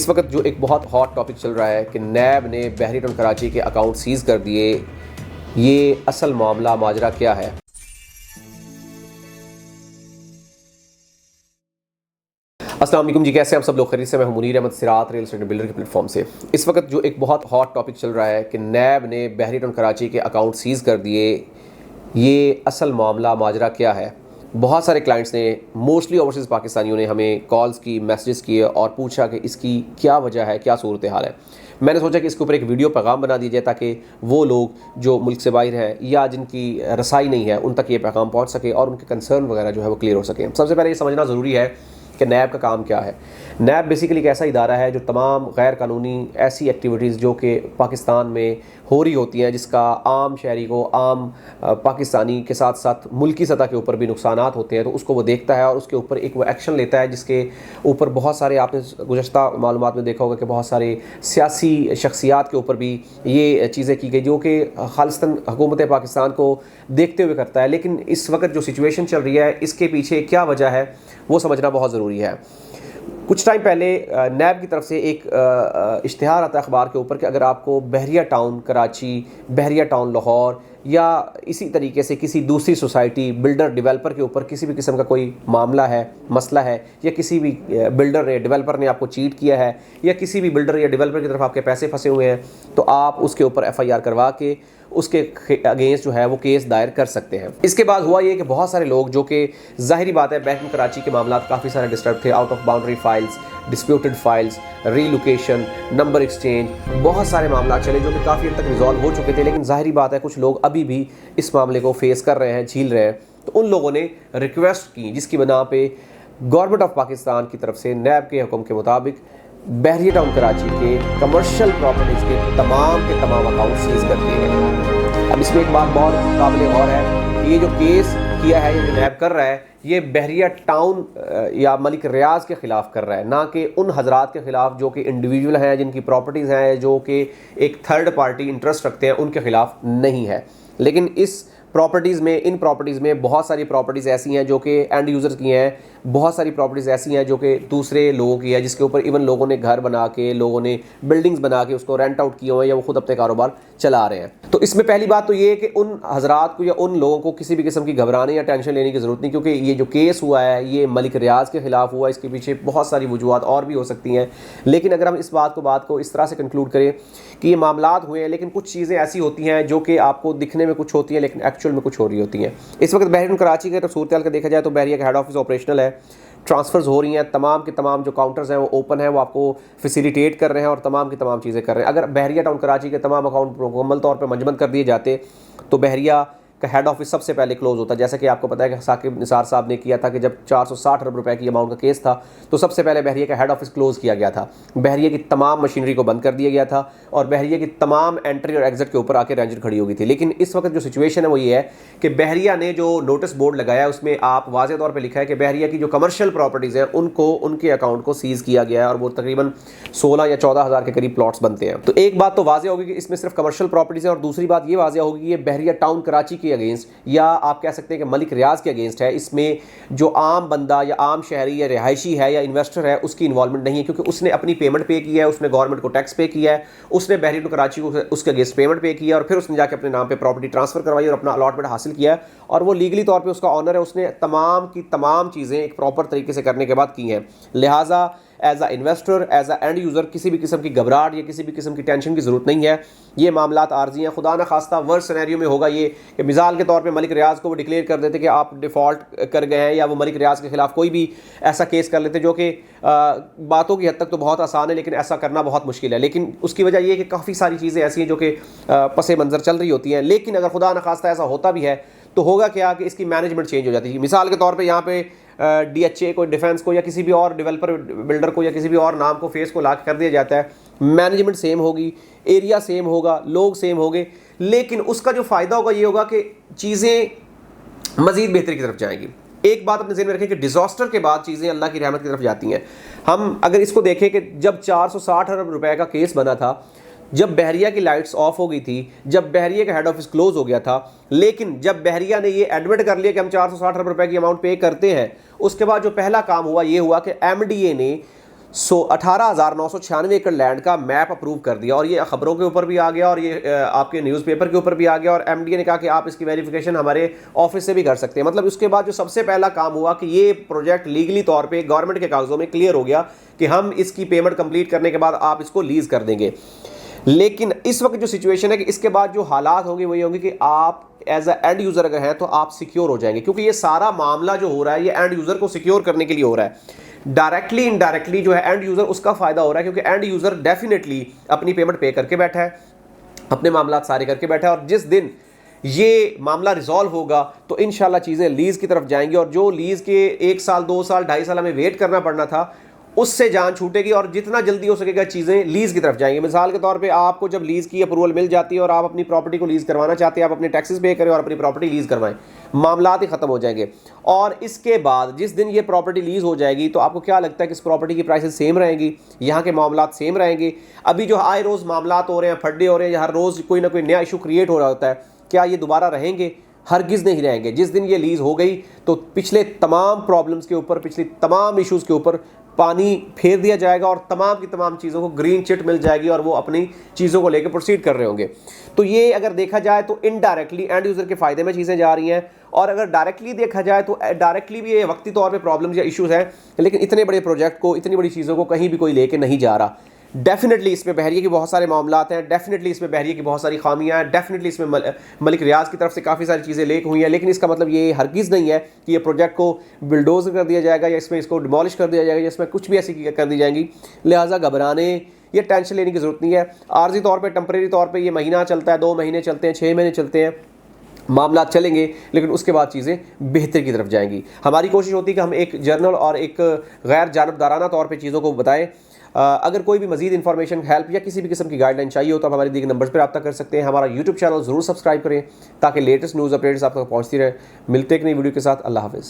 इस वक्त जो एक बहुत हॉट टॉपिक चल रहा है कि नैब ने बहरी टाउन कराची के अकाउंट सीज़ कर दिए। ये असल मामला माजरा क्या है? अस्सलाम वालेकुम जी, कैसे हैं आप सब लोग? खैरियत से? मैं हूं मुनीर अहमद सिरात रियल एस्टेट बिल्डर के प्लेटफॉर्म से। इस वक्त जो एक बहुत हॉट टॉपिक चल रहा है कि नैब ने बहरी टाउन कराची के अकाउंट सीज़ कर दिए। ये असल मामला माजरा क्या है? बहुत सारे क्लाइंट्स ने, मोस्टली ओवरसीज़ पाकिस्तानियों ने हमें कॉल्स की, मैसेजेस किए और पूछा कि इसकी क्या वजह है, क्या सूरत हाल है। मैंने सोचा कि इसके ऊपर एक वीडियो पैगाम बना दिया जाए ताकि वो लोग जो मुल्क से बाहर हैं या जिनकी रसाई नहीं है उन तक ये पैगाम पहुंच सके और उनके कंसर्न वगैरह जो है वो क्लियर हो सके। सबसे पहले ये समझना ज़रूरी है कि नैब का काम क्या है। नैब बेसिकली एक ऐसा इदारा है जो तमाम गैर कानूनी ऐसी एक्टिविटीज़ जो कि पाकिस्तान में हो रही होती हैं, जिसका आम शहरी को, आम पाकिस्तानी के साथ साथ मुल्की सतह के ऊपर भी नुकसानात होते हैं, तो उसको वो देखता है और उसके ऊपर एक वो एक्शन लेता है, जिसके ऊपर बहुत सारे, आपने गुज़श्ता मालूमात में देखा होगा कि बहुत सारे सियासी शख्सियात के ऊपर भी ये चीज़ें की गई जो कि खालिस्तान हुकूमत पाकिस्तान को देखते हुए करता है। लेकिन इस वक्त जो सिचुएशन चल रही है, इसके पीछे क्या वजह है वो समझना बहुत ज़रूरी है। कुछ टाइम पहले नैब की तरफ से एक इश्तिहार आता है अखबार के ऊपर कि अगर आपको बहरिया टाउन कराची, बहरिया टाउन लाहौर या इसी तरीके से किसी दूसरी सोसाइटी, बिल्डर, डेवलपर के ऊपर किसी भी किस्म का कोई मामला है, मसला है, या किसी भी बिल्डर ने, डेवलपर ने आपको चीट किया है, या किसी भी बिल्डर या डेवलपर की तरफ आपके पैसे फंसे हुए हैं, तो आप उसके ऊपर FIR करवा के उसके अगेंस्ट जो है वो केस दायर कर सकते हैं। इसके बाद हुआ ये कि बहुत सारे लोग, जो कि ज़ाहिरी बात है बहरी कराची के मामला काफ़ी सारे डिस्टर्ब थे, out of boundary files, disputed files, relocation, number exchange, बहुत सारे मामला चले जो कि काफ़ी हद तक रिजॉल्व हो चुके थे। लेकिन ज़ाहिरी बात है कुछ लोग अभी भी इस मामले को फेस कर रहे हैं, झील रहे हैं। तो उन लोगों ने रिक्वेस्ट की, जिसकी बना पे गवर्नमेंट ऑफ पाकिस्तान की तरफ से नैब के हुक्म के मुताबिक बहरिया टाउन कराची के कमर्शियल प्रॉपर्टीज़ के तमाम अकाउंट सीज कर दिए गए। अब इसमें एक बात बहुत काबिल गौर है कि ये जो केस किया है, ये जो नैब कर रहा है, ये बहरिया टाउन या मलिक रियाज के ख़िलाफ़ कर रहा है, ना कि उन हजरात के ख़िलाफ़ जो कि इंडिविजुअल हैं, जिनकी प्रॉपर्टीज़ हैं, जो कि एक थर्ड पार्टी इंटरेस्ट रखते हैं, उनके ख़िलाफ़ नहीं है। लेकिन इस प्रॉपर्टीज़ में, इन प्रॉपर्टीज़ में बहुत सारी प्रॉपर्टीज़ ऐसी हैं जो कि एंड यूज़र्स की हैं, बहुत सारी प्रॉपर्टीज़ ऐसी हैं जो कि दूसरे लोगों की है, जिसके ऊपर इवन लोगों ने घर बना के, लोगों ने बिल्डिंग्स बना के उसको रेंट आउट किए हुए हैं या वो खुद अपने कारोबार चला रहे हैं। तो इसमें पहली बात तो ये है कि उन हजरात को या उन लोगों को किसी भी किस्म की घबराने या टेंशन लेने की ज़रूरत नहीं, क्योंकि ये जो केस हुआ है ये मलिक रियाज के ख़िलाफ़ हुआ। इसके पीछे बहुत सारी वजूहत और भी हो सकती हैं, लेकिन अगर हम इस बात को इस तरह से कंक्लूड करें कि ये मामलात हुए हैं, लेकिन कुछ चीज़ें ऐसी होती हैं जो कि आपको दिखने में कुछ होती हैं लेकिन एक्चुअल में कुछ हो रही होती हैं। इस वक्त बहरिया कराची के सूरत हाल का देखा जाए तो बहरिया का हेड ऑफिस ऑपरेशनल है, ट्रांसफ़र्स हो रही हैं, तमाम के तमाम जो काउंटर्स हैं वो ओपन है, वो आपको फैसिलिटेट कर रहे हैं और तमाम की तमाम चीज़ें कर रहे हैं। अगर बहरिया टाउन कराची के तमाम अकाउंट मुकम्मल तौर पर मंजमद कर दिए जाते तो बहरिया का हेड ऑफिस सबसे पहले क्लोज होता। जैसा कि आपको पता है कि साकिब निसार साहब ने किया था कि जब 460 अरब रुपए की अमाउंट का केस था तो सबसे पहले बहरिया का हेड ऑफिस क्लोज किया गया था। बहरिया की तमाम मशीनरी को बंद कर दिया गया था और बहरिया की तमाम एंट्री और एग्जिट के ऊपर आके रेंजर खड़ी हो गई थी। लेकिन इस वक्त जो सिचुएशन है वो ये है कि बहरिया ने जो नोटिस बोर्ड लगाया उसमें आप वाज़ेह तौर पर लिखा है कि बहरिया की जो कमर्शियल प्रॉपर्टीज़ हैं उनको, उनके अकाउंट को सीज़ किया गया है और वो तकरीबन 16 या 14 हज़ार के करीब प्लॉट्स बनते हैं। तो एक बात तो वाज़ेह होगी कि इसमें सिर्फ कमर्शियल प्रॉपर्टीज़ है, और दूसरी बात ये वाज़ेह होगी कि ये बहरिया टाउन कराची के अगेंस्ट, या आप कह सकते हैं कि मलिक रियाज के अगेंस्ट है। इसमें जो आम बंदा या आम शहरी या रिहायशी है या इन्वेस्टर है उसकी इन्वॉल्वमेंट नहीं है, क्योंकि उसने अपनी पेमेंट पे की है, उसने गवर्नमेंट को टैक्स पे किया है, उसने बहरिया कराची को उसके अगेंस्ट पेमेंट पे किया और फिर उसने जाके अपने नाम पे प्रॉपर्टी ट्रांसफर करवाई और अपना अलॉटमेंट हासिल किया और वो लीगली तौर पर उसका ऑनर है। उसने तमाम की तमाम चीज़ें एक प्रॉपर तरीके से करने के बाद की हैं। लिहाजा as a investor, as a end user किसी भी किस्म की घबराहट या किसी भी किस्म की टेंशन की ज़रूरत नहीं है। ये मामलात आर्जी हैं। खुदा न खास्ता वर्स्ट सिनेरियो में होगा ये कि मिसाल के तौर पे मलिक रियाज को वो डिक्लेयर कर देते कि आप डिफ़ॉल्ट कर गए हैं, या वो मलिक रियाज के खिलाफ कोई भी ऐसा केस कर लेते, जो कि बातों की हद तक तो बहुत आसान है लेकिन ऐसा करना बहुत मुश्किल है। लेकिन उसकी वजह यह है कि काफ़ी सारी चीज़ें ऐसी हैं जो कि पस मंज़र चल रही होती हैं। लेकिन अगर खुदा न खास्ता ऐसा होता भी है तो होगा क्या कि इसकी मैनेजमेंट चेंज हो जाती है। मिसाल के तौर पे यहाँ पे DHA को, डिफेंस को, या किसी भी और डेवलपर, बिल्डर को, या किसी भी और नाम को, फेस को लाके कर दिया जाता है। मैनेजमेंट सेम होगी, एरिया सेम होगा, लोग सेम होंगे, लेकिन उसका जो फ़ायदा होगा ये होगा कि चीज़ें मज़ीद बेहतरी की तरफ जाएंगी। एक बात अपने ज़हन में रखें कि डिज़ास्टर के बाद चीज़ें अल्लाह की रहमत की तरफ जाती हैं। हम अगर इसको देखें कि जब 460 अरब रुपए का केस बना था, जब बहरिया की लाइट्स ऑफ हो गई थी, जब बहरिया का हेड ऑफिस क्लोज हो गया था, लेकिन जब बहरिया ने ये एडमिट कर लिया कि हम 460 अरब रुपए की अमाउंट पे करते हैं, उसके बाद जो पहला काम हुआ ये हुआ कि MDA ने 18,996 एकड़ लैंड का मैप अप्रूव कर दिया और ये खबरों के ऊपर भी आ गया और ये आपके न्यूज़पेपर के ऊपर भी आ गया और एमडीए ने कहा कि आप इसकी वेरिफिकेशन हमारे ऑफिस से भी कर सकते हैं। मतलब उसके बाद जो सबसे पहला काम हुआ कि ये प्रोजेक्ट लीगली तौर पे गवर्नमेंट के कागजों में क्लियर हो गया कि हम इसकी पेमेंट कंप्लीट करने के बाद आप इसको लीज कर देंगे। लेकिन इस वक्त जो सिचुएशन है कि इसके बाद जो हालात होंगे वो ये होंगे कि आप एज अ एंड यूजर अगर हैं तो आप सिक्योर हो जाएंगे, क्योंकि ये सारा मामला जो हो रहा है ये एंड यूजर को सिक्योर करने के लिए हो रहा है। डायरेक्टली इनडायरेक्टली जो है एंड यूजर उसका फायदा हो रहा है, क्योंकि एंड यूजर डेफिनेटली अपनी पेमेंट पे करके बैठा है, अपने मामला सारे करके बैठा है और जिस दिन ये मामला रिजॉल्व होगा तो इंशाल्लाह चीज़ें लीज की तरफ जाएंगी और जो लीज के 1 साल 2 साल 2.5 साल हमें वेट करना पड़ना था उससे जान छूटेगी और जितना जल्दी हो सकेगा चीज़ें लीज की तरफ जाएंगी। मिसाल के तौर पे आपको जब लीज की अप्रूवल मिल जाती है और आप अपनी प्रॉपर्टी को लीज करवाना चाहते हैं, आप अपने टैक्सेस पे करें और अपनी प्रॉपर्टी लीज करवाएं, मामलात ही खत्म हो जाएंगे। और इसके बाद जिस दिन ये प्रॉपर्टी लीज हो जाएगी तो आपको क्या लगता है कि इस प्रॉपर्टी की प्राइसेस सेम रहेंगी, यहाँ के मामलात सेम रहेंगे? अभी जो आए रोज़ मामलात हो रहे हैं, फड्डे हो रहे हैं, हर रोज़ कोई ना कोई नया इशू क्रिएट हो रहा होता है, क्या ये दोबारा रहेंगे? हरगिज़ नहीं रहेंगे। जिस दिन ये लीज हो गई तो पिछले तमाम प्रॉब्लम्स के ऊपर, पिछली तमाम इश्यूज़ के ऊपर पानी फेर दिया जाएगा और तमाम की तमाम चीज़ों को ग्रीन चिट मिल जाएगी और वो अपनी चीज़ों को लेकर प्रोसीड कर रहे होंगे। तो ये अगर देखा जाए तो इनडायरेक्टली एंड यूज़र के फ़ायदे में चीज़ें जा रही हैं और अगर डायरेक्टली देखा जाए तो डायरेक्टली भी ये वक्ती तौर पे प्रॉब्लम्स या इश्यूज़ हैं, लेकिन इतने बड़े प्रोजेक्ट को, इतनी बड़ी चीज़ों को कहीं भी कोई लेके नहीं जा रहा। डेफिनेटली इसमें बहरिया के बहुत सारे मामलात हैं, डेफिनेटली इसमें बहरिया की बहुत सारी खामियां हैं, डेफिनेटली इसमें मलिक रियाज की तरफ से काफ़ी सारी चीज़ें लेक हुई हैं, लेकिन इसका मतलब ये हरगिज़ नहीं है कि ये प्रोजेक्ट को बिल्डोज कर दिया जाएगा या इसमें इसको डिमोलिश कर दिया जाएगा या इसमें कुछ भी ऐसी कर दी जाएंगी। लिहाजा घबराने या टेंशन लेने की ज़रूरत नहीं है। आर्जी तौर पर, टेम्परेरी तौर पर ये महीना चलता है, 2 महीने चलते हैं, 6 महीने चलते हैं, मामला चलेंगे, लेकिन उसके बाद चीज़ें बेहतर की तरफ जाएंगी। हमारी कोशिश होती है कि हम एक जर्नल और एक गैर जानबदाराना तौर पे चीज़ों को बताएं। अगर कोई भी मजीद इन्फॉर्मेशन, हेल्प या किसी भी किस्म की गाइडलाइन चाहिए हो तो आप हमारे दिए गए नंबर्स पर रब्ता कर सकते हैं। हमारा यूट्यूब चैनल ज़रूर सब्सक्राइब करें ताकि लेटेस्ट न्यूज़ अपडेट्स आप तक पहुँचती रहे। मिलते एक नई वीडियो के साथ। अल्लाह हाफ़िज़।